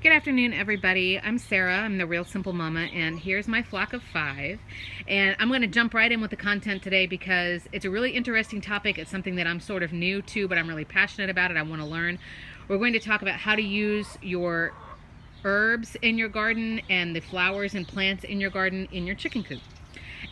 Good afternoon, everybody. I'm Sarah. I'm the Real Simple Mama, and here's my flock of 5. And I'm going to jump right in with the content today because it's a really interesting topic. It's something that I'm sort of new to, but I'm really passionate about it. I want to learn. We're going to talk about how to use your herbs in your garden and the flowers and plants in your garden in your chicken coop.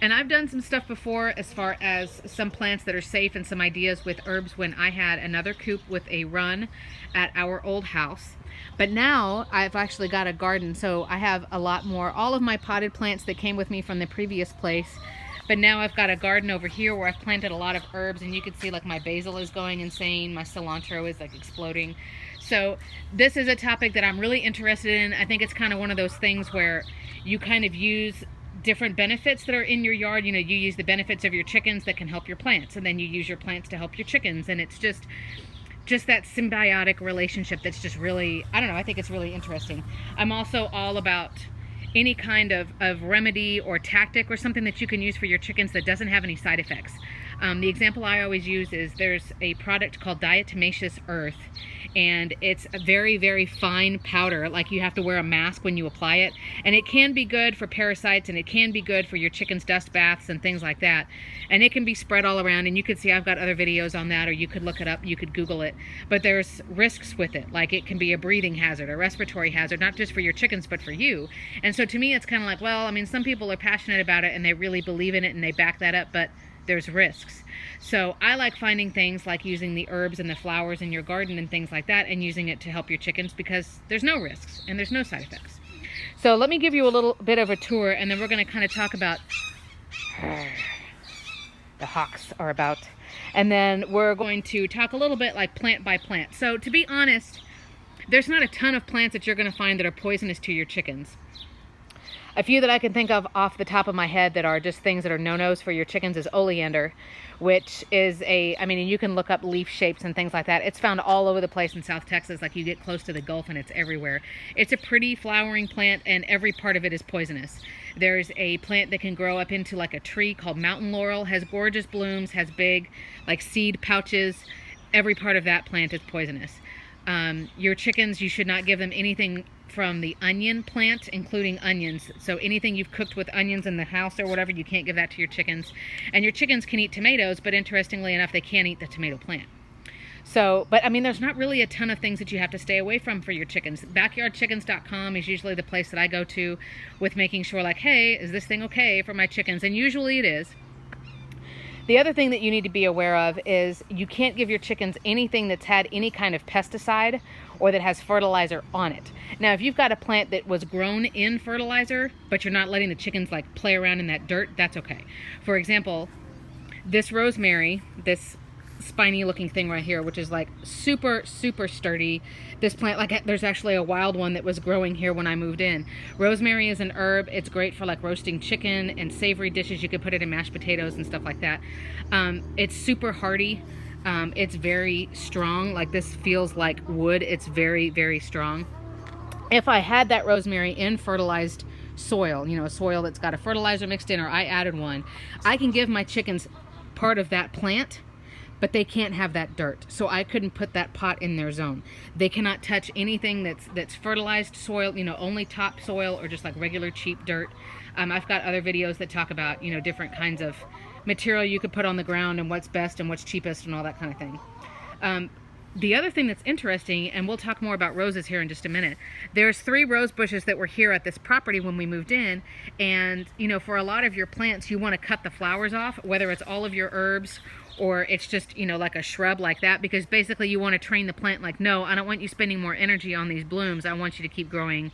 And I've done some stuff before as far as some plants that are safe and some ideas with herbs when I had another coop with a run at our old house. But now I've actually got a garden, so I have a lot more. All of my potted plants that came with me from the previous place. But now I've got a garden over here where I've planted a lot of herbs, and you can see like my basil is going insane. My cilantro is like exploding. So this is a topic that I'm really interested in. I think it's kind of one of those things where you kind of use different benefits that are in your yard. You know, you use the benefits of your chickens that can help your plants, and then you use your plants to help your chickens, and it's just that symbiotic relationship that's just really, I don't know, I think it's really interesting. I'm also all about any kind of remedy or tactic or something that you can use for your chickens that doesn't have any side effects. The example I always use is there's a product called Diatomaceous Earth, and it's a very, very fine powder, like you have to wear a mask when you apply it, and it can be good for parasites, and it can be good for your chickens' dust baths and things like that, and it can be spread all around, and you can see I've got other videos on that, or you could look it up, you could Google it, but there's risks with it, like it can be a breathing hazard, a respiratory hazard, not just for your chickens, but for you. And so to me, it's kind of like, well, I mean, some people are passionate about it, and they really believe in it, and they back that up, but there's risks. So I like finding things like using the herbs and the flowers in your garden and things like that, and using it to help your chickens because there's no risks and there's no side effects. So let me give you a little bit of a tour, and then we're going to kind of talk about the hawks are about, and then we're going to talk a little bit like plant by plant. So to be honest, there's not a ton of plants that you're going to find that are poisonous to your chickens. A few that I can think of off the top of my head that are just things that are no-nos for your chickens is Oleander, which is I mean, you can look up leaf shapes and things like that. It's found all over the place in South Texas, like you get close to the Gulf and it's everywhere. It's a pretty flowering plant, and every part of it is poisonous. There's a plant that can grow up into like a tree called mountain laurel, has gorgeous blooms, has big like seed pouches. Every part of that plant is poisonous. Your chickens, you should not give them anything from the onion plant, including onions. So anything you've cooked with onions in the house or whatever, you can't give that to your chickens. And your chickens can eat tomatoes, but interestingly enough, they can't eat the tomato plant. So, but I mean, there's not really a ton of things that you have to stay away from for your chickens. Backyardchickens.com is usually the place that I go to with making sure like, hey, is this thing okay for my chickens? And usually it is. The other thing that you need to be aware of is you can't give your chickens anything that's had any kind of pesticide or that has fertilizer on it. Now, if you've got a plant that was grown in fertilizer, but you're not letting the chickens like play around in that dirt, that's okay. For example, this rosemary, this spiny looking thing right here, which is like super sturdy. This plant, like there's actually a wild one that was growing here when I moved in. Rosemary is an herb. It's great for like roasting chicken and savory dishes. You could put it in mashed potatoes and stuff like that. It's super hardy. It's very strong. Like this feels like wood. It's very strong. If I had that rosemary in fertilized soil, you know, a soil that's got a fertilizer mixed in, or I added one, I can give my chickens part of that plant, but they can't have that dirt. So I couldn't put that pot in their zone. They cannot touch anything that's fertilized soil, you know, only top soil or just like regular cheap dirt. I've got other videos that talk about, you know, different kinds of material you could put on the ground and what's best and what's cheapest and all that kind of thing. The other thing that's interesting, and we'll talk more about roses here in just a minute, there's 3 rose bushes that were here at this property when we moved in, and you know, for a lot of your plants you want to cut the flowers off, whether it's all of your herbs or it's just, you know, like a shrub like that, because basically you want to train the plant like, no, I don't want you spending more energy on these blooms. I want you to keep growing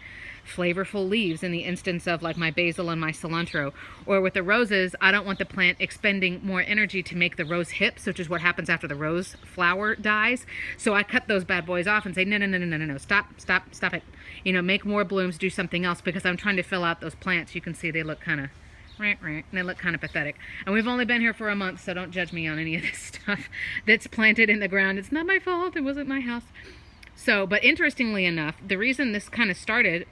flavorful leaves, in the instance of like my basil and my cilantro. Or with the roses, I don't want the plant expending more energy to make the rose hips, which is what happens after the rose flower dies. So I cut those bad boys off and say, no, stop it. You know, make more blooms, do something else, because I'm trying to fill out those plants. You can see they look kind of and they look kind of pathetic. And we've only been here for a month, so don't judge me on any of this stuff that's planted in the ground. It's not my fault. It wasn't my house. So, but interestingly enough, the reason this kind of started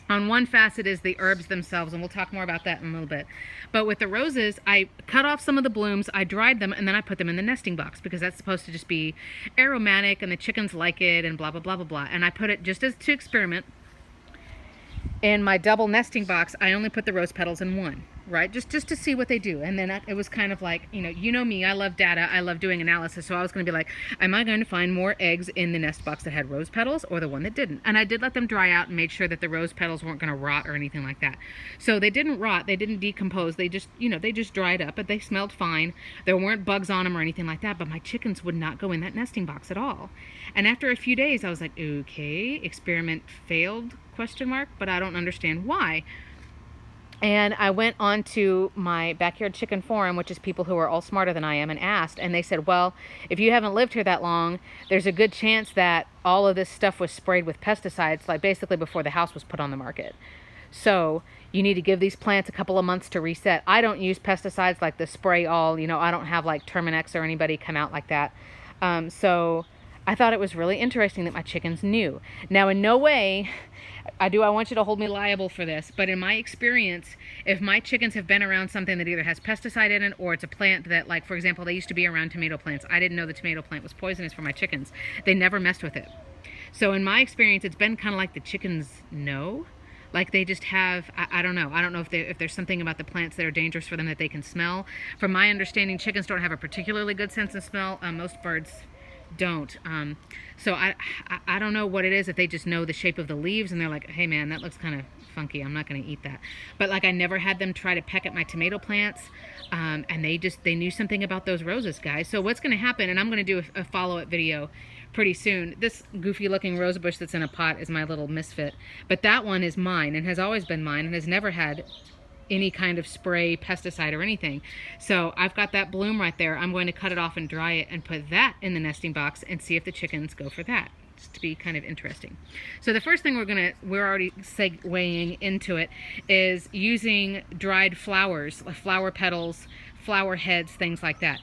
on one facet is the herbs themselves, and we'll talk more about that in a little bit. But with the roses, I cut off some of the blooms, I dried them, and then I put them in the nesting box, because that's supposed to just be aromatic, and the chickens like it, and blah, blah, blah, blah, blah. And I put it just as to experiment. in my double nesting box, I only put the rose petals in one, right? Just to see what they do. And then it was kind of like, you know me, I love data, I love doing analysis. So I was going to be like, am I going to find more eggs in the nest box that had rose petals or the one that didn't? And I did let them dry out and made sure that the rose petals weren't going to rot or anything like that. So they didn't rot, they didn't decompose, they just, they just dried up, but they smelled fine. There weren't bugs on them or anything like that, but my chickens would not go in that nesting box at all. And after a few days, I was like, okay, experiment failed, ? But I don't understand why. And I went on to my backyard chicken forum, which is people who are all smarter than I am, and asked, and they said, well, if you haven't lived here that long, there's a good chance that all of this stuff was sprayed with pesticides, like basically before the house was put on the market. So you need to give these plants a couple of months to reset. I don't use pesticides like the spray all, I don't have like Terminex or anybody come out like that. So I thought it was really interesting that my chickens knew. Now, in no way I want you to hold me liable for this, but in my experience, if my chickens have been around something that either has pesticide in it or it's a plant that, like, for example, they used to be around tomato plants. I didn't know the tomato plant was poisonous for my chickens. They never messed with it. So in my experience, it's been kind of like the chickens know. Like they just have, I don't know. I don't know if there's something about the plants that are dangerous for them that they can smell. From my understanding, chickens don't have a particularly good sense of smell. Most birds don't. So I don't know what it is, if they just know the shape of the leaves and they're like, hey man, that looks kind of funky, I'm not going to eat that. But like I never had them try to peck at my tomato plants, and they knew something about those roses, guys. So what's going to happen, and I'm going to do a follow-up video pretty soon. This goofy looking rose bush that's in a pot is my little misfit, but that one is mine and has always been mine and has never had any kind of spray, pesticide, or anything. So I've got that bloom right there. I'm going to cut it off and dry it and put that in the nesting box and see if the chickens go for that. Just to be kind of interesting. So the first thing we're already segueing into it, is using dried flowers, like flower petals, flower heads, things like that.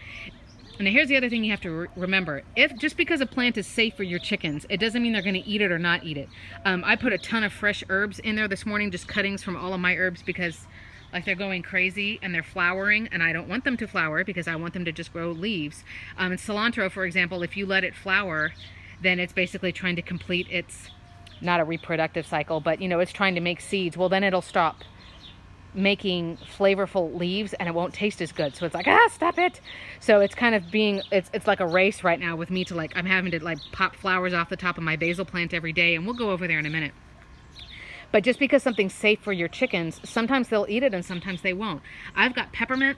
And here's the other thing you have to remember. Just because a plant is safe for your chickens, it doesn't mean they're going to eat it or not eat it. I put a ton of fresh herbs in there this morning, just cuttings from all of my herbs, because like they're going crazy and they're flowering, and I don't want them to flower because I want them to just grow leaves. And cilantro, for example, if you let it flower, then it's basically trying to complete its, not a reproductive cycle, but it's trying to make seeds. Well, then it'll stop making flavorful leaves and it won't taste as good. So it's like, stop it. So it's kind of it's like a race right now with me to I'm having to pop flowers off the top of my basil plant every day, and we'll go over there in a minute. But just because something's safe for your chickens, sometimes they'll eat it and sometimes they won't. I've got peppermint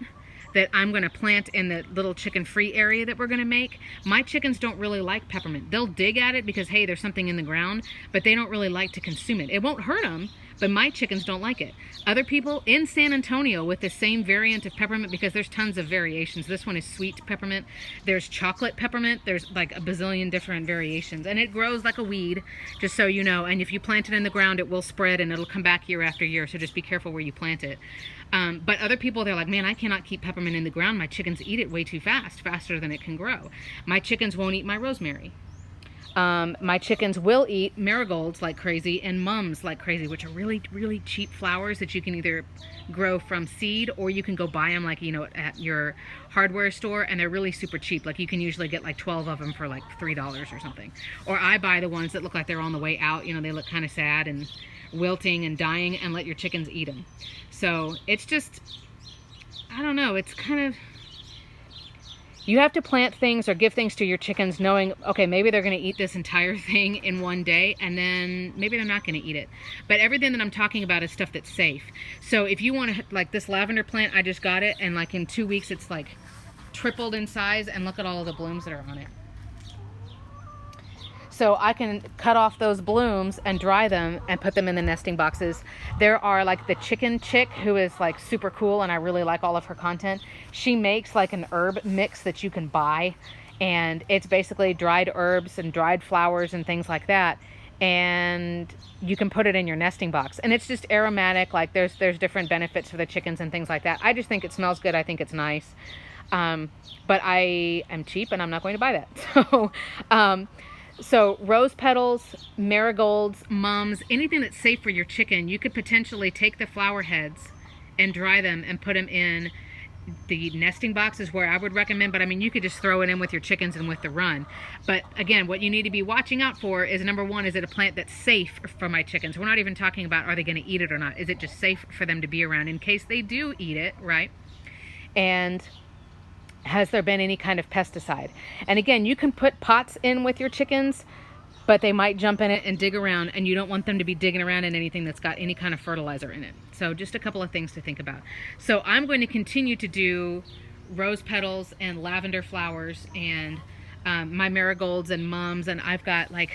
that I'm going to plant in the little chicken free area that we're going to make. My chickens don't really like peppermint. They'll dig at it because, hey, there's something in the ground, but they don't really like to consume it. It won't hurt them, but my chickens don't like it. Other people in San Antonio with the same variant of peppermint, because there's tons of variations. This one is sweet peppermint. There's chocolate peppermint. There's like a bazillion different variations, and it grows like a weed, just so you know. And if you plant it in the ground, it will spread and it'll come back year after year. So just be careful where you plant it. But other people, they're like, man, I cannot keep peppermint in the ground. My chickens eat it way too fast, faster than it can grow. My chickens won't eat my rosemary. My chickens will eat marigolds like crazy and mums like crazy, which are really, really cheap flowers that you can either grow from seed or you can go buy them at your hardware store, and they're really super cheap. Like you can usually get 12 of them for $3 or something. Or I buy the ones that look like they're on the way out. They look kind of sad and wilting and dying, and let your chickens eat them. So it's just, I don't know, it's kind of, you have to plant things or give things to your chickens knowing, okay, maybe they're going to eat this entire thing in one day, and then maybe they're not going to eat it. But everything that I'm talking about is stuff that's safe. So if you want to, this lavender plant, I just got it, and in 2 weeks it's tripled in size, and look at all of the blooms that are on it. So I can cut off those blooms and dry them and put them in the nesting boxes. There are the chicken chick, who is super cool, and I really like all of her content. She makes an herb mix that you can buy, and it's basically dried herbs and dried flowers and things like that, and you can put it in your nesting box, and it's just aromatic. There's different benefits for the chickens and things like that. I just think it smells good. I think it's nice, but I am cheap and I'm not going to buy that. So rose petals, marigolds, mums, anything that's safe for your chicken, you could potentially take the flower heads and dry them and put them in the nesting box is where I would recommend, but I mean, you could just throw it in with your chickens and with the run. But again, what you need to be watching out for is, number one, is it a plant that's safe for my chickens? We're not even talking about are they going to eat it or not. Is it just safe for them to be around in case they do eat it, right? And has there been any kind of pesticide? And again, you can put pots in with your chickens, but they might jump in it and dig around, and you don't want them to be digging around in anything that's got any kind of fertilizer in it. So just a couple of things to think about. So I'm going to continue to do rose petals and lavender flowers and my marigolds and mums, and I've got like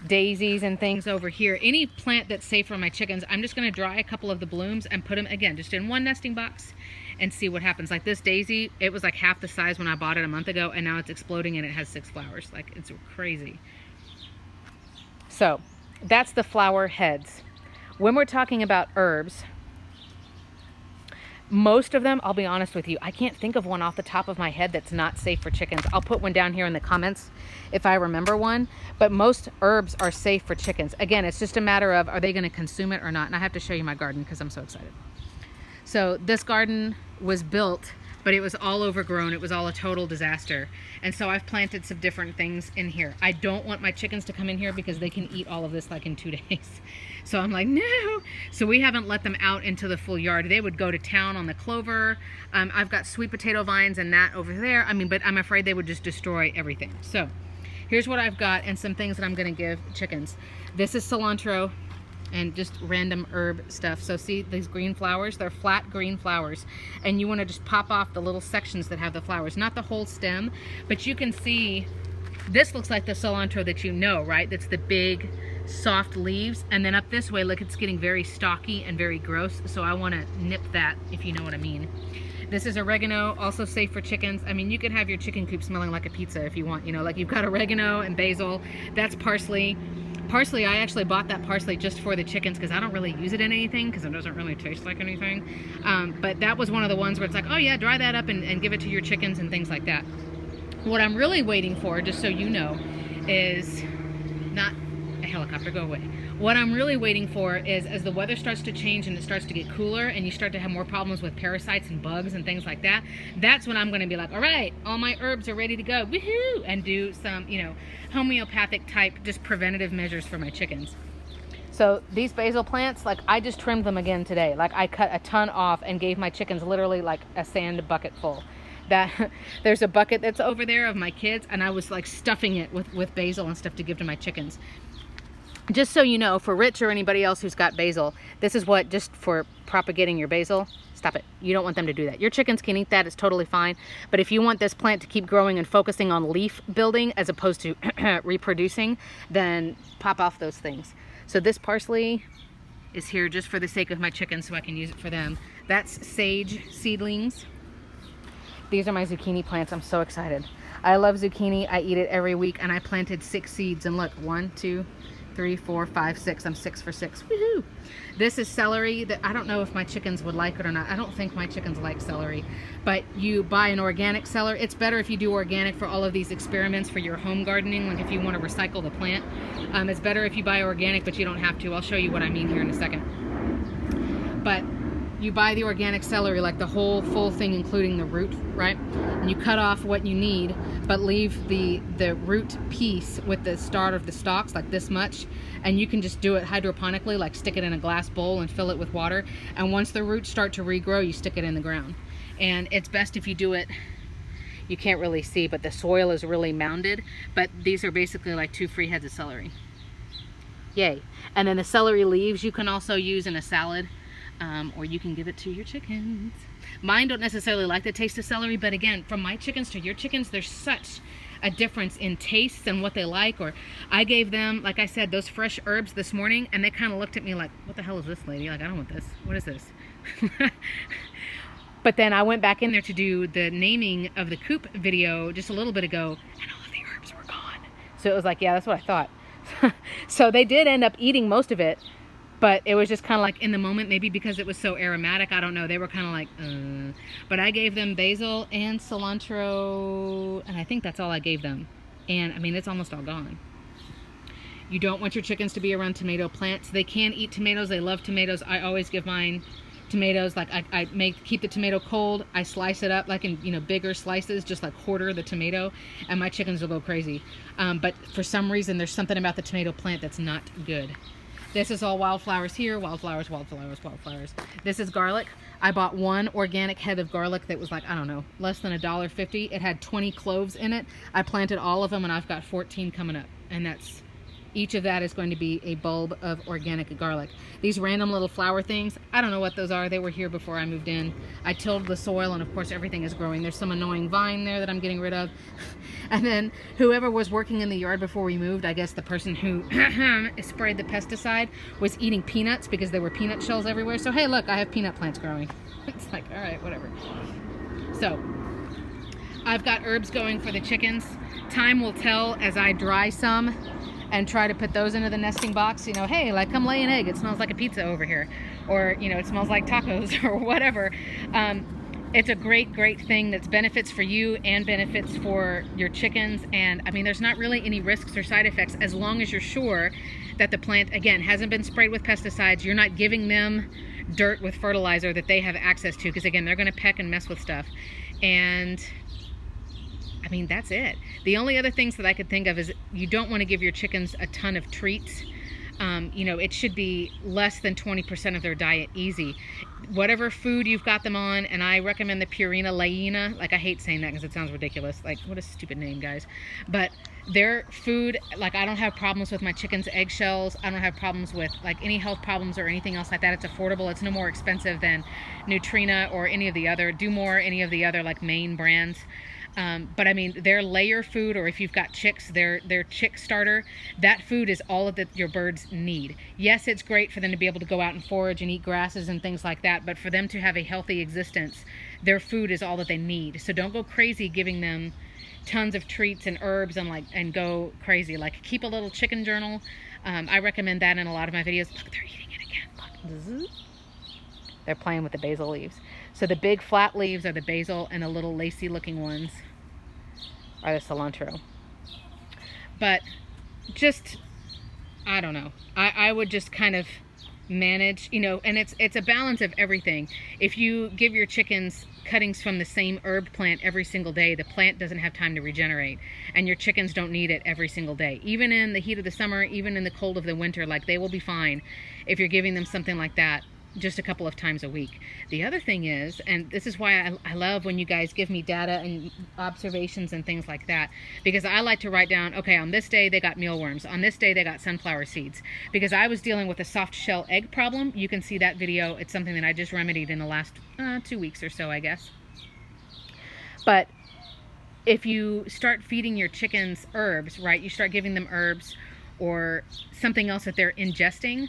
daisies and things over here. Any plant that's safe for my chickens, I'm just going to dry a couple of the blooms and put them, again, just in one nesting box and see what happens. Like this daisy, it was like half the size when I bought it a month ago, and now it's exploding and it has 6 flowers. Like, it's crazy. So that's the flower heads. When we're talking about herbs, most of them, I'll be honest with you, I can't think of one off the top of my head that's not safe for chickens. I'll put one down here in the comments if I remember one, but most herbs are safe for chickens. Again, it's just a matter of, are they going to consume it or not? And I have to show you my garden because I'm so excited. So this garden was built, but it was all overgrown. It was all a total disaster. And so I've planted some different things in here. I don't want my chickens to come in here because they can eat all of this like in 2 days. So I'm like, no. So we haven't let them out into the full yard. They would go to town on the clover. I've got sweet potato vines and that over there. I mean, but I'm afraid they would just destroy everything. So here's what I've got and some things that I'm going to give chickens. This is cilantro and just random herb stuff. So see these green flowers? They're flat green flowers, and you want to just pop off the little sections that have the flowers, not the whole stem, but you can see this looks like the cilantro that you know, right? That's the big soft leaves, and then up this way, look, it's getting very stalky and very gross, so I want to nip that, if you know what I mean. This is oregano, also safe for chickens. I mean, you could have your chicken coop smelling like a pizza if you want, you know, like you've got oregano and basil. That's parsley. Parsley, I actually bought that parsley just for the chickens because I don't really use it in anything because it doesn't really taste like anything. But that was one of the ones where it's like, oh yeah, dry that up and give it to your chickens and things like that. What I'm really waiting for, just so you know, is not a helicopter, go away. What I'm really waiting for is as the weather starts to change and it starts to get cooler and you start to have more problems with parasites and bugs and things like that, that's when I'm going to be like, all right, all my herbs are ready to go, woohoo, and do some, you know, homeopathic type, just preventative measures for my chickens. So these basil plants, like I just trimmed them again today. Like I cut a ton off and gave my chickens literally like a sand bucket full. That there's a bucket that's over there of my kids, and I was like stuffing it with basil and stuff to give to my chickens. Just so you know, for Rich or anybody else who's got basil, this is what, just for propagating your basil, stop it. You don't want them to do that. Your chickens can eat that, it's totally fine. But if you want this plant to keep growing and focusing on leaf building as opposed to reproducing, then pop off those things. So this parsley is here just for the sake of my chickens so I can use it for them. That's sage seedlings. These are my zucchini plants. I'm so excited. I love zucchini. I eat it every week, and I planted 6 seeds. And look, 1, 2, 3, 4, 5, 6. I'm 6 for 6. Woohoo! This is celery that I don't know if my chickens would like it or not. I don't think my chickens like celery, but you buy an organic celery. It's better if you do organic for all of these experiments for your home gardening, like if you want to recycle the plant. It's better if you buy organic, but you don't have to. I'll show you what I mean here in a second. But you buy the organic celery, like the whole full thing, including the root, right? And you cut off what you need, but leave the root piece with the start of the stalks, like this much. And you can just do it hydroponically, like stick it in a glass bowl and fill it with water. And once the roots start to regrow, you stick it in the ground. And it's best if you do it, you can't really see, but the soil is really mounded. But these are basically like 2 free heads of celery. Yay. And then the celery leaves you can also use in a salad. Or you can give it to your chickens. Mine don't necessarily like the taste of celery, but again, from my chickens to your chickens, there's such a difference in tastes and what they like. Or I gave them, like I said, those fresh herbs this morning, and they kind of looked at me like, what the hell is this, lady? Like, I don't want this. What is this? But then I went back in there to do the naming of the coop video just a little bit ago, and all of the herbs were gone. So it was like, yeah, that's what I thought. So they did end up eating most of it. But it was just kind of like in the moment, maybe because it was so aromatic, I don't know. They were kind of like, But I gave them basil and cilantro, and I think that's all I gave them. And I mean, it's almost all gone. You don't want your chickens to be around tomato plants. They can eat tomatoes. They love tomatoes. I always give mine tomatoes, like I keep the tomato cold. I slice it up like in, you know, bigger slices, just like quarter the tomato, and my chickens will go crazy. But for some reason, there's something about the tomato plant that's not good. This is all wildflowers here, wildflowers, wildflowers, wildflowers. This is garlic. I bought one organic head of garlic that was like, I don't know, less than $1.50. It had 20 cloves in it. I planted all of them, and I've got 14 coming up, and that's, each of that is going to be a bulb of organic garlic. These random little flower things, I don't know what those are. They were here before I moved in. I tilled the soil, and of course everything is growing. There's some annoying vine there that I'm getting rid of. And then whoever was working in the yard before we moved, I guess the person who sprayed the pesticide, was eating peanuts because there were peanut shells everywhere. So hey, look, I have peanut plants growing. It's like, all right, whatever. So I've got herbs going for the chickens. Time will tell as I dry some and try to put those into the nesting box. You know, hey, like, come lay an egg. It smells like a pizza over here. Or, you know, it smells like tacos or whatever. It's a great, great thing that's benefits for you and benefits for your chickens. And I mean, there's not really any risks or side effects as long as you're sure that the plant, again, hasn't been sprayed with pesticides. You're not giving them dirt with fertilizer that they have access to, because again, they're going to peck and mess with stuff. And I mean, that's it. The only other things that I could think of is you don't want to give your chickens a ton of treats. You know, it should be less than 20% of their diet easy. Whatever food you've got them on, and I recommend the Purina Laina. Like, I hate saying that because it sounds ridiculous. Like, what a stupid name, guys. But their food, like, I don't have problems with my chickens' eggshells. I don't have problems with, like, any health problems or anything else like that. It's affordable. It's no more expensive than Nutrina or any of the other, Do More, any of the other, like, main brands. But I mean, their layer food, or if you've got chicks, their chick starter, that food is all that your birds need. Yes, it's great for them to be able to go out and forage and eat grasses and things like that, but for them to have a healthy existence, their food is all that they need. So don't go crazy giving them tons of treats and herbs and go crazy. Like, keep a little chicken journal. I recommend that in a lot of my videos. Look, they're eating it again. Look. They're playing with the basil leaves. So the big flat leaves are the basil, and the little lacy looking ones are the cilantro. But just, I don't know. I would just kind of manage, you know, and it's a balance of everything. If you give your chickens cuttings from the same herb plant every single day, the plant doesn't have time to regenerate, and your chickens don't need it every single day. Even in the heat of the summer, even in the cold of the winter, like, they will be fine if you're giving them something like that just a couple of times a week. The other thing is, and this is why I love when you guys give me data and observations and things like that, because I like to write down, okay, on this day they got mealworms, on this day they got sunflower seeds, because I was dealing with a soft shell egg problem. You can see that video. It's something that I just remedied in the last 2 weeks or so, I guess. But if you start feeding your chickens herbs, right, you start giving them herbs or something else that they're ingesting,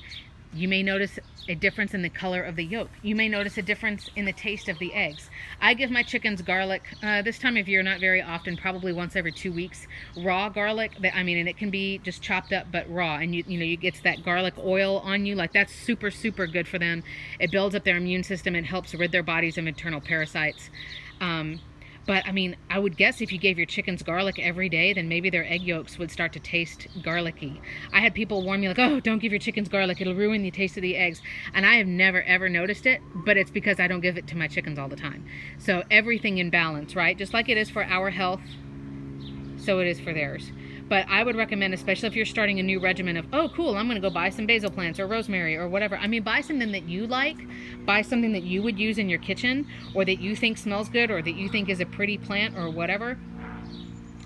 you may notice a difference in the color of the yolk. You may notice a difference in the taste of the eggs. I give my chickens garlic this time of year, not very often, probably once every 2 weeks. Raw garlic, I mean, and it can be just chopped up, but raw. And you know, you get that garlic oil on you. Like, that's super, super good for them. It builds up their immune system. It helps rid their bodies of internal parasites. But I mean, I would guess if you gave your chickens garlic every day, then maybe their egg yolks would start to taste garlicky. I had people warn me, like, oh, don't give your chickens garlic. It'll ruin the taste of the eggs. And I have never, ever noticed it, but it's because I don't give it to my chickens all the time. So everything in balance, right? Just like it is for our health, so it is for theirs. But I would recommend, especially if you're starting a new regimen of, oh, cool, I'm going to go buy some basil plants or rosemary or whatever. I mean, buy something that you like. Buy something that you would use in your kitchen, or that you think smells good, or that you think is a pretty plant or whatever.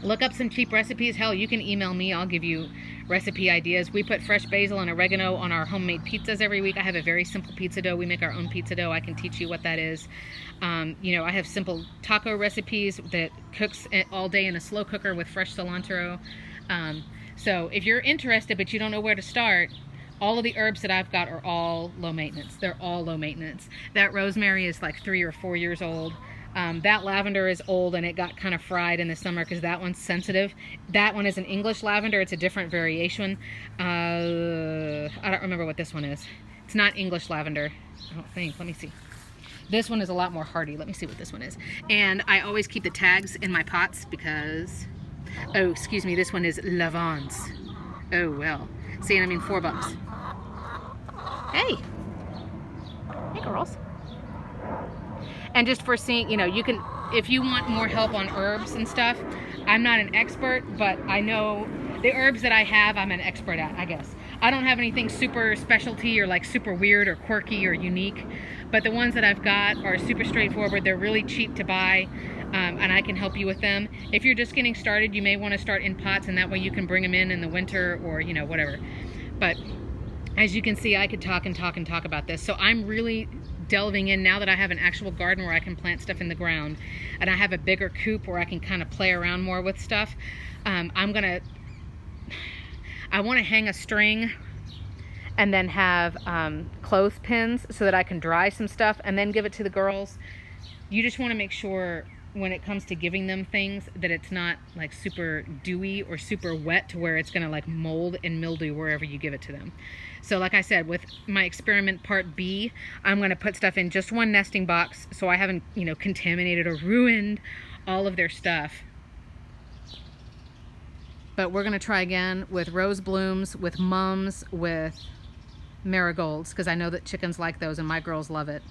Look up some cheap recipes. Hell, you can email me. I'll give you recipe ideas. We put fresh basil and oregano on our homemade pizzas every week. I have a very simple pizza dough. We make our own pizza dough. I can teach you what that is. You know, I have simple taco recipes that cooks all day in a slow cooker with fresh cilantro. So if you're interested but you don't know where to start, all of the herbs that I've got are all low maintenance. They're all low maintenance. That rosemary is like 3 or 4 years old. That lavender is old, and it got kind of fried in the summer because that one's sensitive. That one is an English lavender. It's a different variation. I don't remember what this one is. It's not English lavender, I don't think. Let me see. This one is a lot more hardy. Let me see what this one is. And I always keep the tags in my pots because... Oh, excuse me, this one is Lavance. Oh, well. See, and I mean $4. Hey! Hey, girls. And just foreseeing, you know, you can, if you want more help on herbs and stuff, I'm not an expert, but I know the herbs that I have, I'm an expert at, I guess. I don't have anything super specialty or like super weird or quirky or unique, but the ones that I've got are super straightforward. They're really cheap to buy, and I can help you with them. If you're just getting started, you may want to start in pots, and that way you can bring them in the winter or, you know, whatever. But as you can see, I could talk and talk and talk about this. So I'm really delving in now that I have an actual garden where I can plant stuff in the ground, and I have a bigger coop where I can kind of play around more with stuff. I want to hang a string and then have clothespins so that I can dry some stuff and then give it to the girls. You just want to make sure when it comes to giving them things that it's not like super dewy or super wet to where it's going to like mold and mildew wherever you give it to them. So like I said, with my experiment part B, I'm going to put stuff in just one nesting box so I haven't, you know, contaminated or ruined all of their stuff. But we're going to try again with rose blooms, with mums, with marigolds, because I know that chickens like those and my girls love it.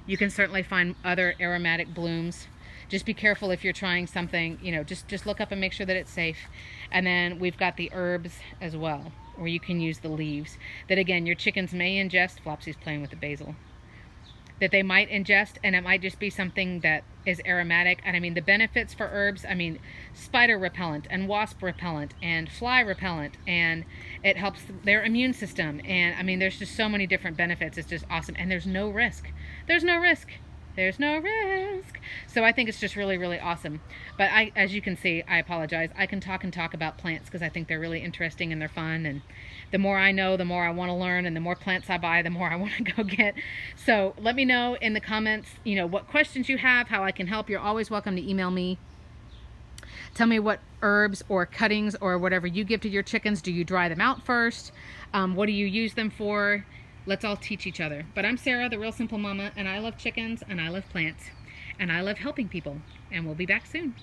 You can certainly find other aromatic blooms. Just be careful if you're trying something, you know, just look up and make sure that it's safe. And then we've got the herbs as well, where you can use the leaves. That again, your chickens may ingest. Flopsy's playing with the basil. That they might ingest, and it might just be something that is aromatic. And I mean, the benefits for herbs, I mean, spider repellent and wasp repellent and fly repellent, and it helps their immune system. And I mean, there's just so many different benefits. It's just awesome. And there's no risk. There's no risk. There's no risk. So I think it's just really, really awesome. But as you can see, I apologize. I can talk and talk about plants because I think they're really interesting and they're fun. And the more I know, the more I want to learn. And the more plants I buy, the more I want to go get. So let me know in the comments, you know, what questions you have, how I can help. You're always welcome to email me. Tell me what herbs or cuttings or whatever you give to your chickens. Do you dry them out first? What do you use them for? Let's all teach each other. But I'm Sarah, the Real Simple Mama, and I love chickens, and I love plants, and I love helping people. And we'll be back soon.